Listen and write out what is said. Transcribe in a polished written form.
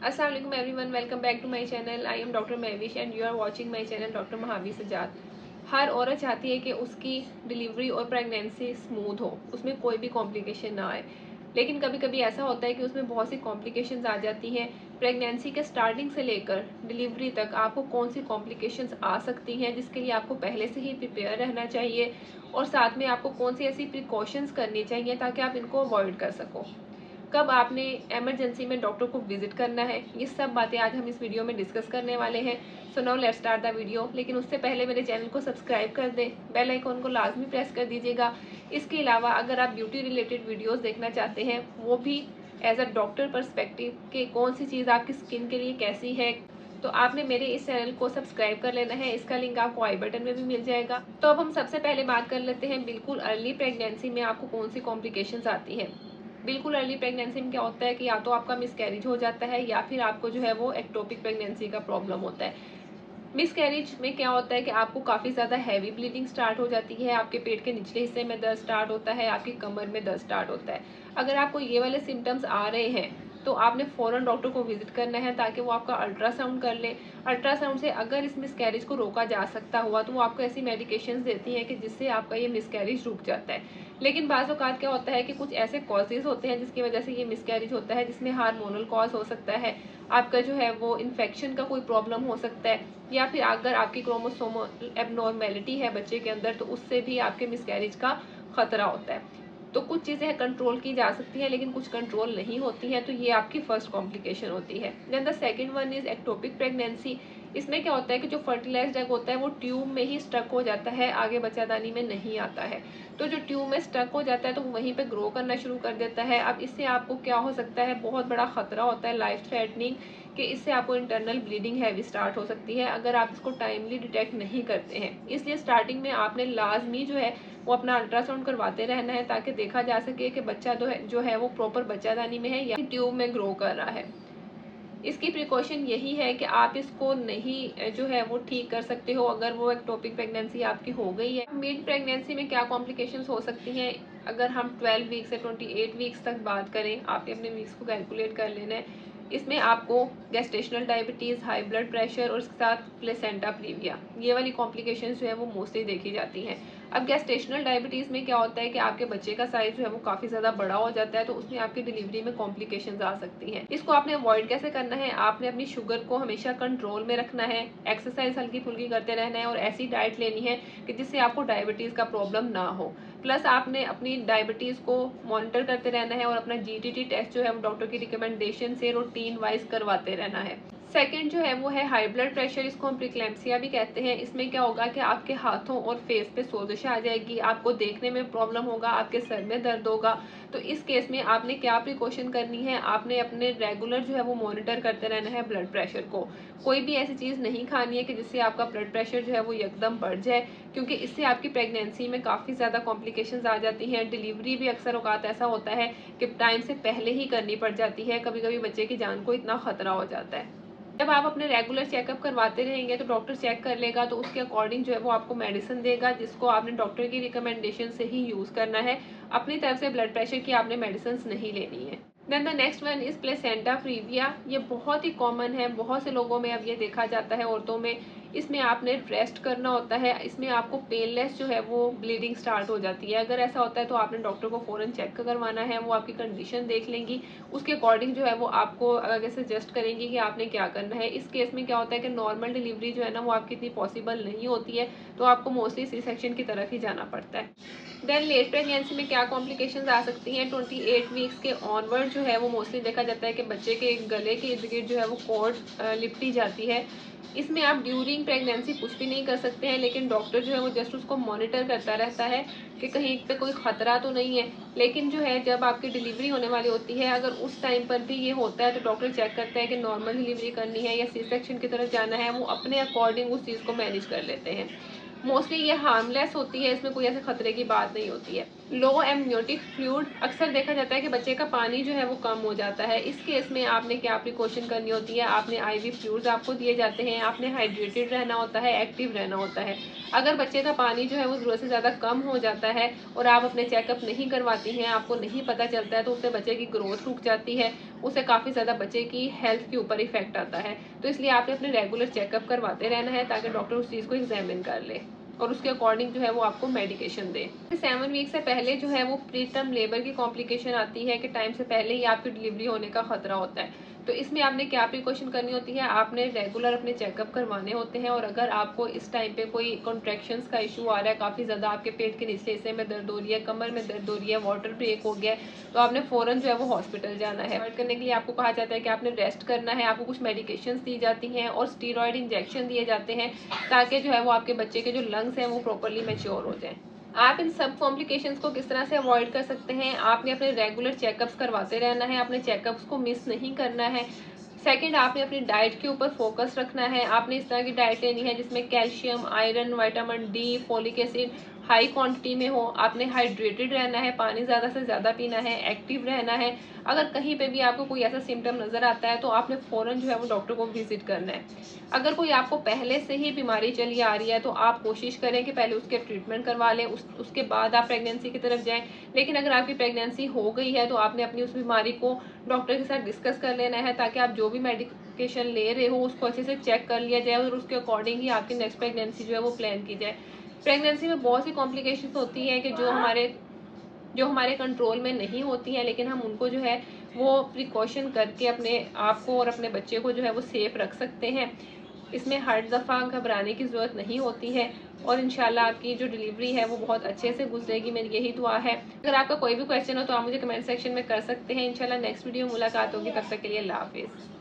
अस्सलाम वालेकुम everyone, welcome back to my channel. I am doctor Mahvish and you are watching my channel doctor Mahvi Sajjad. हर औरत चाहती है कि उसकी डिलीवरी और प्रेगनेंसी स्मूथ हो, उसमें कोई भी कॉम्प्लिकेशन ना आए। लेकिन कभी कभी ऐसा होता है कि उसमें बहुत सी कॉम्प्लिकेशंस आ जाती हैं। प्रेगनेंसी के स्टार्टिंग से लेकर डिलीवरी तक आपको कौन सी कॉम्प्लिकेशंस आ सकती हैं, जिसके लिए आपको पहले से ही प्रिपेयर रहना चाहिए, और साथ में आपको कौन सी ऐसी प्रिकॉशंस करनी चाहिए ताकि आप इनको अवॉइड कर सको। कब आपने इमरजेंसी में डॉक्टर को विजिट करना है, ये सब बातें आज हम इस वीडियो में डिस्कस करने वाले हैं। So now let's start the video. लेकिन उससे पहले मेरे चैनल को सब्सक्राइब कर दें, बेल आइकॉन को लाजमी प्रेस कर दीजिएगा। इसके अलावा अगर आप ब्यूटी रिलेटेड वीडियोस देखना चाहते हैं, वो भी एज अ डॉक्टर पर्सपेक्टिव कि कौन सी चीज़ आपकी स्किन के लिए कैसी है, तो आपने मेरे इस चैनल को सब्सक्राइब कर लेना है। इसका लिंक आपको आई बटन में भी मिल जाएगा। तो अब हम सबसे पहले बात कर लेते हैं बिल्कुल अर्ली प्रेगनेंसी में आपको कौन सी कॉम्प्लिकेशंस आती हैं। बिल्कुल अर्ली प्रेगनेंसी में क्या होता है कि या तो आपका मिसकैरेज हो जाता है या फिर आपको जो है वो एक्टोपिक प्रेगनेंसी का प्रॉब्लम होता है। मिसकैरेज में क्या होता है कि आपको काफ़ी ज़्यादा हैवी ब्लीडिंग स्टार्ट हो जाती है, आपके पेट के निचले हिस्से में दर्द स्टार्ट होता है, आपकी कमर में दर्द स्टार्ट होता है। अगर आपको ये वाले सिम्टम्स आ रहे हैं तो आपने फ़ौरन डॉक्टर को विजिट करना है ताकि वो आपका अल्ट्रासाउंड कर ले। अल्ट्रासाउंड से अगर इस मिसकैरेज को रोका जा सकता हुआ तो वो आपको ऐसी मेडिकेशंस देती हैं कि जिससे आपका ये मिसकैरेज रुक जाता है। लेकिन बाज़ औक़ात क्या होता है कि कुछ ऐसे कॉजेज़ होते हैं जिसकी वजह से ये मिसकैरेज होता है, जिसमें हार्मोनल कॉज हो सकता है, आपका जो है वो इन्फेक्शन का कोई प्रॉब्लम हो सकता है, या फिर अगर आपकी क्रोमोसोमल एबनॉर्मेलिटी है बच्चे के अंदर तो उससे भी आपके मिसकैरेज का खतरा होता है। तो कुछ चीज़ें कंट्रोल की जा सकती हैं लेकिन कुछ कंट्रोल नहीं होती हैं, तो ये आपकी फर्स्ट कॉम्प्लिकेशन होती है। Then the second one is ectopic pregnancy. इसमें क्या होता है कि जो फर्टिलाइज्ड एग होता है वो ट्यूब में ही स्टक हो जाता है, आगे बच्चादानी में नहीं आता है। तो जो ट्यूब में स्टक हो जाता है तो वो वहीं पे ग्रो करना शुरू कर देता है। अब इससे आपको क्या हो सकता है, बहुत बड़ा खतरा होता है, लाइफ थ्रेटनिंग, कि इससे आपको इंटरनल ब्लीडिंग हैवी स्टार्ट हो सकती है अगर आप इसको टाइमली डिटेक्ट नहीं करते हैं। इसलिए स्टार्टिंग में आपने लाजमी जो है वो अपना अल्ट्रासाउंड करवाते रहना है ताकि देखा जा सके कि बच्चा जो है वो प्रॉपर बच्चादानी में है या ट्यूब में ग्रो कर रहा है। इसकी प्रिकॉशन यही है कि आप इसको नहीं जो है वो ठीक कर सकते हो अगर वो एक्टोपिक प्रेगनेंसी आपकी हो गई है। मिड प्रेगनेंसी में क्या कॉम्प्लिकेशंस हो सकती हैं, अगर हम 12 वीक्स से 28 वीक्स तक बात करें, आपने अपने वीक्स को कैलकुलेट कर लेना है। इसमें आपको gestational diabetes, high blood pressure और उसके साथ प्लेसेंटा प्रीविया, ये वाली कॉम्प्लिकेशंस जो है वो मोस्टली देखी जाती हैं। अब गेस्टेशनल डायबिटीज़ में क्या होता है कि आपके बच्चे का साइज जो है वो काफ़ी ज़्यादा बड़ा हो जाता है, तो उसमें आपकी डिलीवरी में कॉम्प्लिकेशंस आ सकती हैं। इसको आपने अवॉइड कैसे करना है, आपने अपनी शुगर को हमेशा कंट्रोल में रखना है, एक्सरसाइज हल्की फुल्की करते रहना है और ऐसी डाइट लेनी है कि जिससे आपको डायबिटीज़ का प्रॉब्लम ना हो। प्लस आपने अपनी डायबिटीज़ को मॉनिटर करते रहना है और अपना जीटीटी टेस्ट जो है वो डॉक्टर की रिकमेंडेशन से रूटीन वाइज करवाते रहना है। सेकंड जो है वो है हाई ब्लड प्रेशर, इसको हम प्रिक्लैम्सिया भी कहते हैं। इसमें क्या होगा कि आपके हाथों और फेस पे सोजिश आ जाएगी, आपको देखने में प्रॉब्लम होगा, आपके सर में दर्द होगा। तो इस केस में आपने क्या प्रिकॉशन करनी है, आपने अपने रेगुलर जो है वो मॉनिटर करते रहना है ब्लड प्रेशर को। कोई भी ऐसी चीज़ नहीं खानी है कि जिससे आपका ब्लड प्रेशर जो है वो एकदम बढ़ जाए, क्योंकि इससे आपकी प्रेगनेंसी में काफ़ी ज़्यादा कॉम्प्लिकेशंस आ जाती हैं। डिलीवरी भी अक्सर औकात ऐसा होता है कि टाइम से पहले ही करनी पड़ जाती है, कभी कभी बच्चे की जान को इतना खतरा हो जाता है। जब आप अपने रेगुलर चेकअप करवाते रहेंगे तो डॉक्टर चेक कर लेगा, तो उसके अकॉर्डिंग जो है वो आपको मेडिसिन देगा, जिसको आपने डॉक्टर की रिकमेंडेशन से ही यूज़ करना है। अपनी तरफ से ब्लड प्रेशर की आपने मेडिसिन नहीं लेनी है। Then the next one is placenta previa. ये बहुत ही कॉमन है, बहुत से लोगों में अब ये देखा जाता है, औरतों में। इसमें आपने रेस्ट करना होता है, इसमें आपको पेनलेस जो है वो ब्लीडिंग स्टार्ट हो जाती है। अगर ऐसा होता है तो आपने डॉक्टर को फ़ौरन चेक करवाना है, वो आपकी कंडीशन देख लेंगी, उसके अकॉर्डिंग जो है वो आपको आगे सजेस्ट करेंगी कि आपने क्या करना है। इस केस में क्या होता है कि नॉर्मल डिलीवरी जो है ना वो आपकी इतनी पॉसिबल नहीं होती है, तो आपको मोस्टली सी सेक्शन की तरफ ही जाना पड़ता है। देन लेट प्रेगनेंसी में क्या कॉम्प्लिकेशंस आ सकती हैं, 28 वीक्स के ऑनवर्ड जो है वो मोस्टली देखा जाता है कि बच्चे के गले के इर्द गिर्द जो है वो कॉर्ड लिपटी जाती है। इसमें आप ड्यूरिंग प्रेगनेंसी कुछ भी नहीं कर सकते हैं, लेकिन डॉक्टर जो है वो जस्ट उसको मॉनिटर करता रहता है कि कहीं पे कोई खतरा तो नहीं है। लेकिन जो है जब आपकी डिलीवरी होने वाली होती है, अगर उस टाइम पर भी ये होता है तो डॉक्टर चेक करता है कि नॉर्मल डिलीवरी करनी है या सी सेक्शन की तरफ जाना है, वो अपने अकॉर्डिंग उस चीज़ को मैनेज कर लेते हैं। मोस्टली ये हार्मलेस होती है, इसमें कोई ऐसे खतरे की बात नहीं होती है। लो एमनियोटिक फ्लूइड, अक्सर देखा जाता है कि बच्चे का पानी जो है वो कम हो जाता है। इस केस में आपने क्या प्रिकॉशन करनी होती है, आपने आईवी फ्लूइड्स आपको दिए जाते हैं, आपने हाइड्रेटेड रहना होता है, एक्टिव रहना होता है। अगर बच्चे का पानी जो है वो ज़रूरत से ज़्यादा कम हो जाता है और आप अपने चेकअप नहीं करवाती हैं, आपको नहीं पता चलता है, तो उससे बच्चे की ग्रोथ रुक जाती है, उससे काफ़ी ज़्यादा बच्चे की हेल्थ के ऊपर इफेक्ट आता है। तो इसलिए आपने अपने रेगुलर चेकअप करवाते रहना है ताकि डॉक्टर उस चीज़ को एग्जामिन कर ले और उसके अकॉर्डिंग जो है वो आपको मेडिकेशन दे। 7 वीक से पहले जो है वो प्री टर्म लेबर की कॉम्प्लिकेशन आती है कि टाइम से पहले ही आपकी डिलीवरी होने का खतरा होता है। तो इसमें आपने क्या प्रिकॉशन करनी होती है, आपने रेगुलर अपने चेकअप करवाने होते हैं। और अगर आपको इस टाइम पे कोई कॉन्ट्रैक्शंस का इशू आ रहा है, काफ़ी ज़्यादा आपके पेट के निचले हिस्से में दर्द हो रही है, कमर में दर्द हो रही है, वाटर ब्रेक हो गया है, तो आपने फ़ौरन जो है वो हॉस्पिटल जाना है। अवॉइड करने के लिए आपको कहा जाता है कि आपने रेस्ट करना है, आपको कुछ मेडिकेशंस दी जाती हैं और स्टीरॉयड इंजेक्शन दिए जाते हैं ताकि जो है वो आपके बच्चे के जो लंग्स हैं वो प्रॉपरली मैच्योर हो जाएं। आप इन सब कॉम्प्लिकेशंस को किस तरह से अवॉइड कर सकते हैं, आपने अपने रेगुलर चेकअप्स करवाते रहना है, अपने चेकअप्स को मिस नहीं करना है। सेकंड, आपने अपनी डाइट के ऊपर फोकस रखना है। आपने इस तरह की डाइट लेनी है जिसमें calcium, iron, vitamin D, folic acid high quantity में हो। आपने हाइड्रेटेड रहना है, पानी ज़्यादा से ज़्यादा पीना है, एक्टिव रहना है। अगर कहीं पे भी आपको कोई ऐसा सिम्टम नज़र आता है तो आपने फ़ौरन जो है वो डॉक्टर को विजिट करना है। अगर कोई आपको पहले से ही बीमारी चली आ रही है तो आप कोशिश करें कि पहले उसके ट्रीटमेंट करवा लें, उसके बाद आप प्रेगनेंसी की तरफ जाएं। लेकिन अगर आपकी प्रेगनेंसी हो गई है तो आपने अपनी उस बीमारी को डॉक्टर के साथ डिस्कस कर लेना है ताकि आप जो भी मेडिकेशन ले रहे हो उसको अच्छे से चेक कर लिया जाए और उसके अकॉर्डिंग ही आपकी नेक्स्ट प्रेगनेंसी जो है वो प्लान की जाए। प्रेगनेंसी में बहुत सी कॉम्प्लिकेशंस होती है कि जो हमारे कंट्रोल में नहीं होती हैं, लेकिन हम उनको जो है वो प्रिकॉशन करके अपने आप को और अपने बच्चे को जो है वो सेफ रख सकते हैं। इसमें हर दफ़ा घबराने की ज़रूरत नहीं होती है और इंशाल्लाह आपकी जो डिलीवरी है वो बहुत अच्छे से गुजरेगी, मेरी यही दुआ है। अगर आपका कोई भी क्वेश्चन हो तो आप मुझे कमेंट सेक्शन में कर सकते हैं। इंशाल्लाह नेक्स्ट वीडियो मुलाकात होगी, तब तक के लिए अल्लाह हाफिज़।